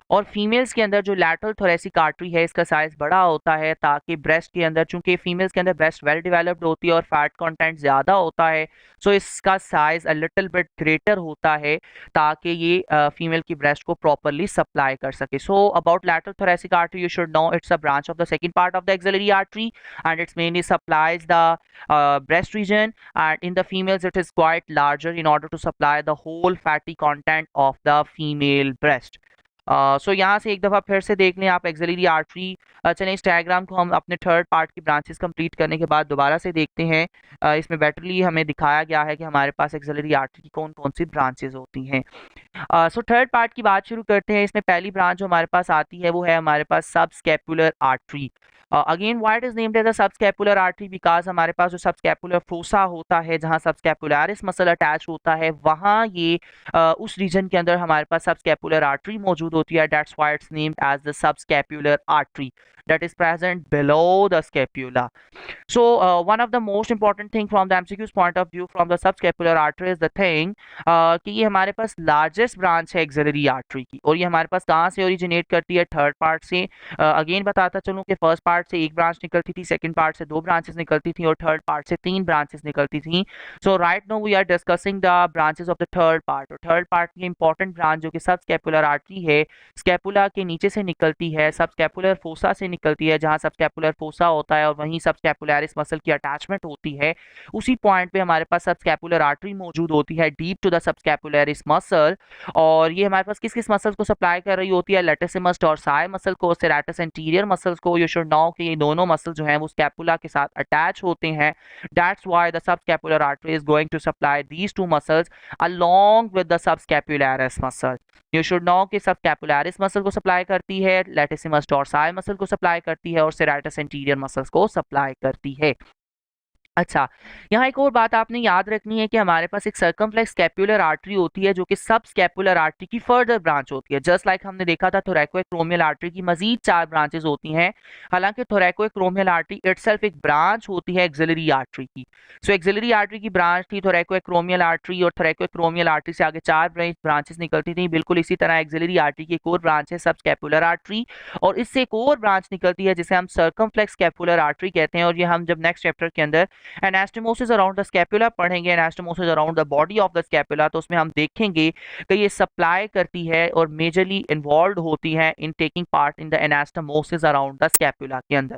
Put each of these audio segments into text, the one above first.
और फीमेल्स के अंदर जो लैटरल थोरेसिक आर्टरी है इसका साइज बड़ा होता है, ताकि ब्रेस्ट के अंदर, चूंकि फीमेल्स के अंदर ब्रेस्ट वेल डेवलप्ड होती है और फैट कंटेंट ज़्यादा होता है, सो इसका size a little bit greater होता है, ताकि ये फीमेल की ब्रेस्ट को प्रॉपरली सप्लाई कर सके. So about lateral thoracic artery you should know it's a branch of the second part of the axillary artery, and it's mainly supplies the breast region, and in the females it is quite larger in order to supply the whole fatty content of the female breast. सो यहाँ से एक दफ़ा फिर से देख लें आप axillary artery. चलें इस डायग्राम को हम अपने थर्ड पार्ट की ब्रांचेस कंप्लीट करने के बाद दोबारा से देखते हैं. इसमें बेटरली हमें दिखाया गया है कि हमारे पास एक्सिलरी आर्टरी की कौन कौन सी ब्रांचेस होती हैं. सो थर्ड पार्ट की बात शुरू करते हैं. इसमें पहली ब्रांच जो हमारे पास आती है वो है हमारे पास subscapular artery. Again why it is named as a subscapular artery, because हमारे पास जो सबस्कैपुलर फोसा होता है, जहां सबस्कैपुलरिस मसल अटैच होता है, वहां ये उस रीजन के अंदर हमारे पास सबस्कैपुलर आर्टरी मौजूद होती है. That's why it's named as the subscapular artery that is present below the scapula. So one of the most important thing from the MCQ's point of view from the subscapular artery is the thing कि ये हमारे पास largest branch है axillary artery की, और ये हमारे पास कहाँ से ओरिजिनेट करती है? थर्ड पार्ट से. अगेन बताता चलूँ कि फर्स्ट पार्ट से एक ब्रांच निकलती थी, सेकंड पार्ट से दो ब्रांचेस निकलती थी, और थर्ड पार्ट से तीन ब्रांचेस निकलती थी. So right now we are discussing the branches of the third part. और थर्ड पार्ट की इंपॉर्टेंट ब्रांच जो कि सबस्कैपुलर आर्टरी है, स्कैपुला के नीचे से निकलती है, सबस्कैपुलर फोसा से निकलती है, जहाँ सबस्कैपुलर फोसा होता है और वहीं सबस्कैपुलरिस मसल की अटैचमेंट होती है. उसी पॉइंट पे हमारे पास सबस्कैपुलर आर्टरी मौजूद होती है deep to the subscapularis muscle. और ये हमारे पास किस किस मसल्स को सप्लाई कर रही होती है? लेटिसिमस डोर्साई मसल को, सेरेटस एंटीरियर मसल्स को. यू शुड नो कि ये दोनों मसल जो हैं वो स्कैपुला के साथ अटैच होते हैं. That's why the subscapular artery is going to supply these two muscles along with the subscapularis muscle. You should know कि सबस्कैपुलरिस मसल को सप्लाई करती है, लेटिसिमस डोर्साई मसल को सप्लाई करती है, और सेरेटस एंटीरियर मसल्स को सप्लाई करती है. अच्छा, यहाँ एक और बात आपने याद रखनी है कि हमारे पास एक सर्कमफ्लेक्स स्कैपुलर आर्टरी होती है जो कि सब स्कैपुलर आर्टरी की फर्दर ब्रांच होती है. जस्ट लाइक हमने देखा था थोरैकोएक्रोमियल आर्टरी की मजीद 4 ब्रांचेस होती हैं. हालांकि थोरैकोएक्रोमियल आर्टरी इटसेल्फ एक ब्रांच होती है एक्सिलरी आर्टरी की. सो एक्सिलरी आर्टरी की ब्रांच थी थोरैकोएक्रोमियल आर्टरी, और थोरैकोएक्रोमियल आर्टरी से आगे 4 ब्रांचेस निकलती थी. बिल्कुल इसी तरह एक्सिलरी आर्टरी की एक और ब्रांच है सब स्कैपुलर आर्टरी, और इससे एक और ब्रांच निकलती है जिसे हम सर्कमफ्लेक्स स्कैपुलर आर्टरी कहते हैं. और ये हम जब नेक्स्ट चैप्टर के अंदर एनास्टोमोसिस अराउंड द स्कैपुला पढ़ेंगे, anastomosis around the body of the scapula, तो उसमें हम देखेंगे कि ये सप्लाई करती है और मेजरली इन्वॉल्व होती है in taking part in the anastomosis around the scapula के अंदर.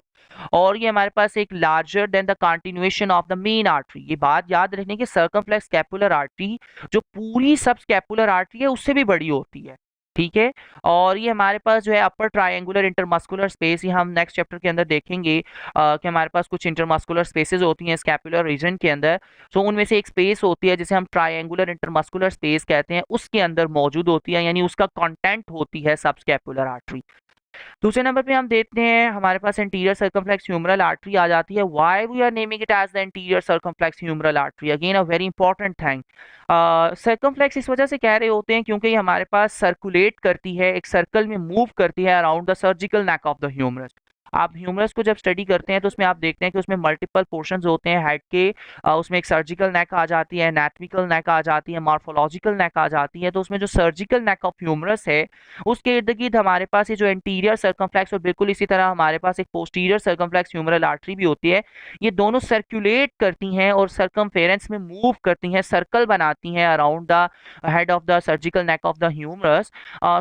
और ये हमारे पास एक larger than the continuation of the main artery. ये बात याद रखने की सर्कमफ्लेक्स स्कैपुलर आर्टरी जो पूरी सब स्कैपुलर आर्टरी है उससे भी बड़ी होती है. ठीक है. और ये हमारे पास जो है अपर ट्रायंगुलर इंटरमस्कुलर स्पेस, ये हम नेक्स्ट चैप्टर के अंदर देखेंगे कि हमारे पास कुछ इंटरमस्कुलर स्पेसेस होती हैं स्कैपुलर रीजन के अंदर. सो उनमें से एक स्पेस होती है जिसे हम ट्रायंगुलर इंटरमस्कुलर स्पेस कहते हैं, उसके अंदर मौजूद होती है, यानी उसका कंटेंट होती है सब स्कैपुलर आर्टरी. दूसरे नंबर पे हम देखते हैं हमारे पास एंटीरियर सर्कमफ्लेक्स ह्यूमरल आर्टरी आ जाती है. Why we are naming it as the anterior circumflex humeral artery? Again a very important thing. Circumflex इस वजह से कह रहे होते हैं क्योंकि ये हमारे पास सर्कुलेट करती है, एक सर्कल में मूव करती है around the surgical neck of the humerus. आप ह्यूमरस को जब स्टडी करते हैं तो उसमें आप देखते हैं कि उसमें मल्टीपल पोर्शंस होते हैं हेड के. उसमें एक सर्जिकल नेक आ जाती है, एनाटॉमिकल नेक आ जाती है, मॉर्फोलॉजिकल नेक आ जाती है. तो उसमें जो सर्जिकल नेक ऑफ ह्यूमरस है उसके इर्द गिर्द हमारे पास ये जो एंटीरियर सर्कमफ्लेक्स, और बिल्कुल इसी तरह हमारे पास एक पोस्टीरियर सर्कमफ्लेक्स ह्यूमरल आर्टरी भी होती है. ये दोनों सर्कुलेट करती हैं और सर्कमफेरेंस में मूव करती हैं, सर्कल बनाती हैं around the head of the surgical neck of the humerus.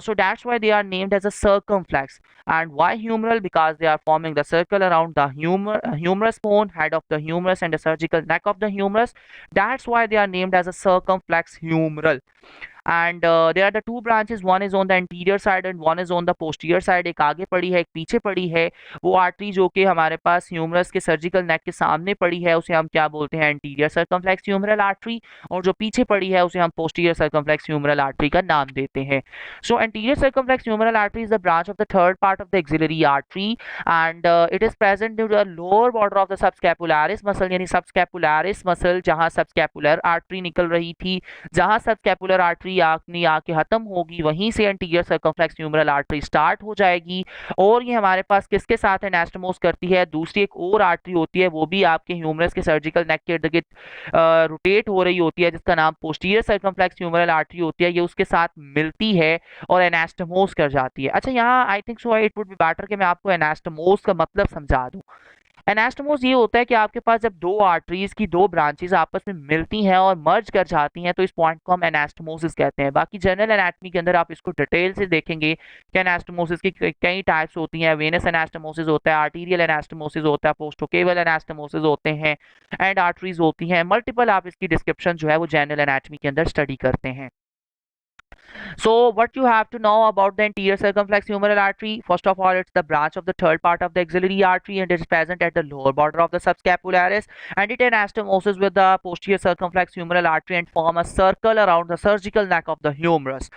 So that's why they are named as a circumflex. And why humeral? Because they are forming the circle around the humerus bone, head of the humerus, and the surgical neck of the humerus. That's why they are named as a circumflex humeral. And there are the two branches, one is on the anterior side and one is on the posterior side. एक आगे पड़ी है, एक पीछे पड़ी है. वो artery जो कि हमारे पास ह्यूमरस के सर्जिकल नेक के सामने पड़ी है उसे हम क्या बोलते हैं? Anterior circumflex humeral artery. और जो पीछे पड़ी है उसे हम पोस्टीरियर सर्कमफ्लेक्स ह्यूमरल आर्टरी का नाम देते हैं. So anterior circumflex humeral artery is the branch of the third part of the axillary artery, and it is present due to the lower border of the subscapularis muscle, यानी subscapularis muscle जहां subscapular artery निकल रही थी, जहां subscapular artery artery आके खत्म होगी, वहीं से anterior circumflex humeral artery start हो जाएगी। और ये हमारे पास किसके साथ एनास्टोमोस करती है, दूसरी एक और आर्टरी होती है, वो भी आपके ह्यूमरस के सर्जिकल नेक के इर्द गिर्द रोटेट हो रही होती है, जिसका नाम पोस्टीरियर सर्कमफ्लेक्स ह्यूमरल आर्टरी होती है। ये उसके साथ मिलती है और एनास्टोमोस कर जाती है। अच्छा, यहाँ I think so it would be better कि मैं आपको एनास्टोमोस का मतलब समझा दूं। एनास्टोमोस ये होता है कि आपके पास जब दो आर्टरीज की दो ब्रांचेस आपस में मिलती हैं और मर्ज कर जाती हैं, तो इस पॉइंट को हम एनास्टोमोसिस कहते हैं। बाकी जनरल एनाटॉमी के अंदर आप इसको डिटेल से देखेंगे कि एनास्टोमोसिस की कई टाइप्स होती हैं। वेनस एनास्टोमोसिस होता है, आर्टीरियल एनास्टोमोसिस होता है, पोस्टोकेवल एनास्टोमोसिस होते हैं, एंड आर्टरीज होती हैं। मल्टीपल आप इसकी डिस्क्रिप्शन जो है वो जनरल एनाटॉमी के अंदर स्टडी करते हैं। So what you have to know about the anterior circumflex humeral artery? First of all, it's the branch of the third part of the axillary artery, and it is present at the lower border of the subscapularis, and it anastomoses with the posterior circumflex humeral artery and form a circle around the surgical neck of the humerus.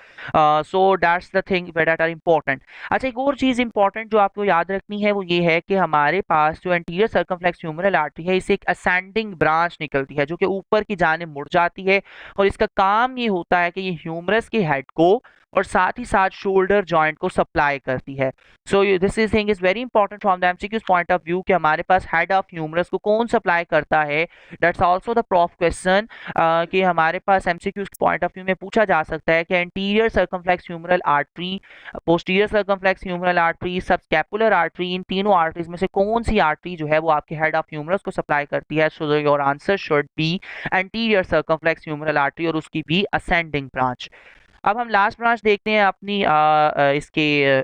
So that's the thing that are important. अच्छा, एक और चीज़ important जो आपको याद रखनी है वो ये है कि हमारे पास जो एंटीरियर सर्कमफ्लेक्स ह्यूमरल आर्टरी है, इससे एक असेंडिंग ब्रांच निकलती है जो कि ऊपर की जानिब मुड़ जाती है, और इसका काम ये होता है कि ये ह्यूमरस के हेड को और साथ ही साथ शोल्डर जॉइंट को सप्लाई करती है। So this is thing is very important from the MCQs point of view कि हमारे पास हेड ऑफ ह्यूमरस को कौन सप्लाई करता है। That's also the prof question कि हमारे पास एमसीक्यूज पॉइंट ऑफ व्यू में पूछा जा सकता है कि anterior circumflex humeral artery, posterior circumflex humeral artery, subscapular artery, इन तीनों आर्टरीज में से कौन सी आर्टरी जो है वो आपके हेड ऑफ ह्यूमरस को सप्लाई करती है। So your answer should be anterior circumflex humeral artery, और उसकी भी असेंडिंग ब्रांच। अब हम लास्ट ब्रांच देखते हैं अपनी इसके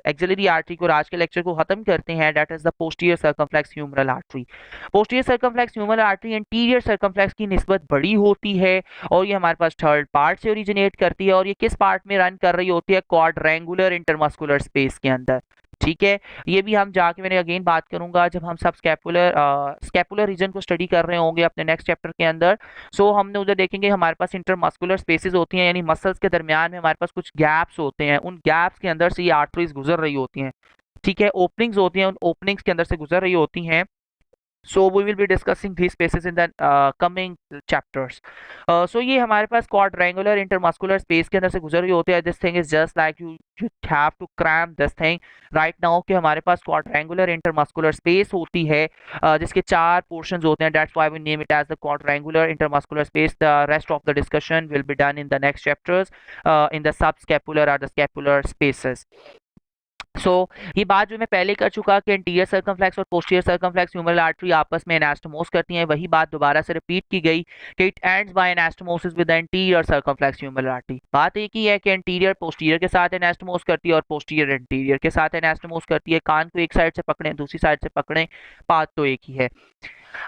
एक्सिलरी आर्टरी को, आज के लेक्चर को खत्म करते हैं। That is the posterior circumflex humeral artery. Posterior circumflex humeral artery interior circumflex की निस्बत बड़ी होती है, और ये हमारे पास थर्ड पार्ट से ओरिजिनेट करती है, और ये किस पार्ट में रन कर रही होती है, क्वाड्रेंगुलर इंटरमस्कुलर स्पेस के अंदर। ठीक है, ये भी हम जाके मैंने अगेन बात करूंगा जब हम सब स्कैपुलर रीजन को स्टडी कर रहे होंगे अपने नेक्स्ट चैप्टर के अंदर। सो हमने उधर देखेंगे हमारे पास इंटरमस्कुलर स्पेसेस होती हैं, यानी मसल्स के दरमियान में हमारे पास कुछ गैप्स होते हैं, उन गैप्स के अंदर से ये आर्टरीज गुजर रही होती हैं। ठीक है, ओपनिंग्स होती हैं, उन ओपनिंग्स के अंदर से गुजर रही होती हैं। So we will be discussing these spaces in the coming chapters. So ये हमारे पास quadrangular intermuscular space के अंदर से गुजर रही होती है। This thing is just like you have to cram this thing right now कि हमारे पास quadrangular intermuscular space होती है, जिसके चार portions होते हैं। That's why we name it as the quadrangular intermuscular space. The rest of the discussion will be done in the next chapters in the subscapular or the scapular spaces. ये बात जो मैं पहले कर चुका कि एंटीरियर सर्कमफ्लेक्स और posterior circumflex humeral artery आपस में एनास्टोमोस करती हैं, वही बात दोबारा से रिपीट की गई कि it ends by anastomosis with the anterior circumflex humeral artery. बात एक ही है कि एंटीरियर पोस्टीरियर के साथ एनास्टोमोस करती है और पोस्टीरियर एंटीरियर के साथ एनास्टोमोस करती है। कान को एक साइड से पकड़ें, दूसरी साइड से पकड़ें, बात तो एक ही है।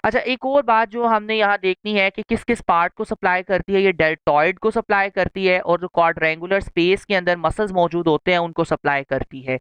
अच्छा, एक और बात जो हमने यहाँ देखनी है कि किस किस पार्ट को सप्लाई करती है, ये डेल्टॉइड को सप्लाई करती है, और जो क्वाड्रेंगुलर स्पेस के अंदर मसल्स मौजूद होते हैं उनको सप्लाई करती है,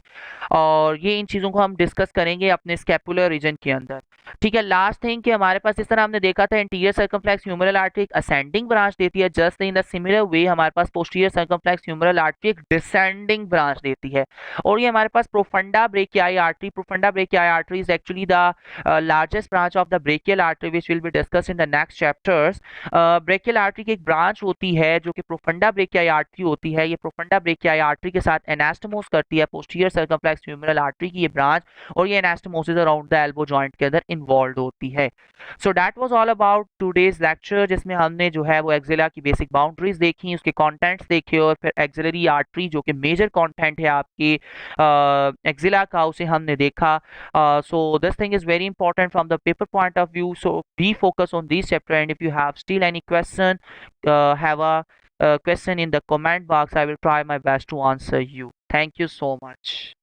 और ये इन चीज़ों को हम डिस्कस करेंगे अपने स्कैपुलर रीजन के अंदर। ठीक है, लास्ट थिंग कि हमारे पास इस तरह हमने देखा था एंटीरियर सर्कमफ्लेक्स ह्यूमरल आर्टरी एक असेंडिंग ब्रांच देती है, just in the similar way हमारे पास पोस्टीरियर सर्कमफ्लेक्स ह्यूमरल आर्टरी एक डिसेंडिंग ब्रांच देती है। और ये हमारे पास profunda brachii artery, profunda brachii artery is actually the largest branch of the brachial artery which will be discussed in the next chapters. Brachial artery की एक branch होती है जो कि प्रोफंडा ब्रेकियाई आर्टरी होती है। ये प्रोफंडा ब्रेकियाई आर्टरी के साथ एनास्टोमोस करती है पोस्टीरियर सर्कमफ्लेक्स ह्यूमरल आर्टरी की ये ब्रांच, और ये anastomosis around the elbow joint के अंदर इन्वॉल्व होती है। So that was all about today's lecture, जिसमें हमने जो है वो एक्सिला की बेसिक बाउंड्रीज देखी, उसके कंटेंट्स देखे, और फिर एक्सिलरी आर्टरी जो कि मेजर कंटेंट है आपके एक्सिला का, उसे हमने देखा। So this thing is very important from the paper point of view, so B focus on this chapter, and if you have still any question, have a question in the comment box. I will try my best to answer you. Thank you so much.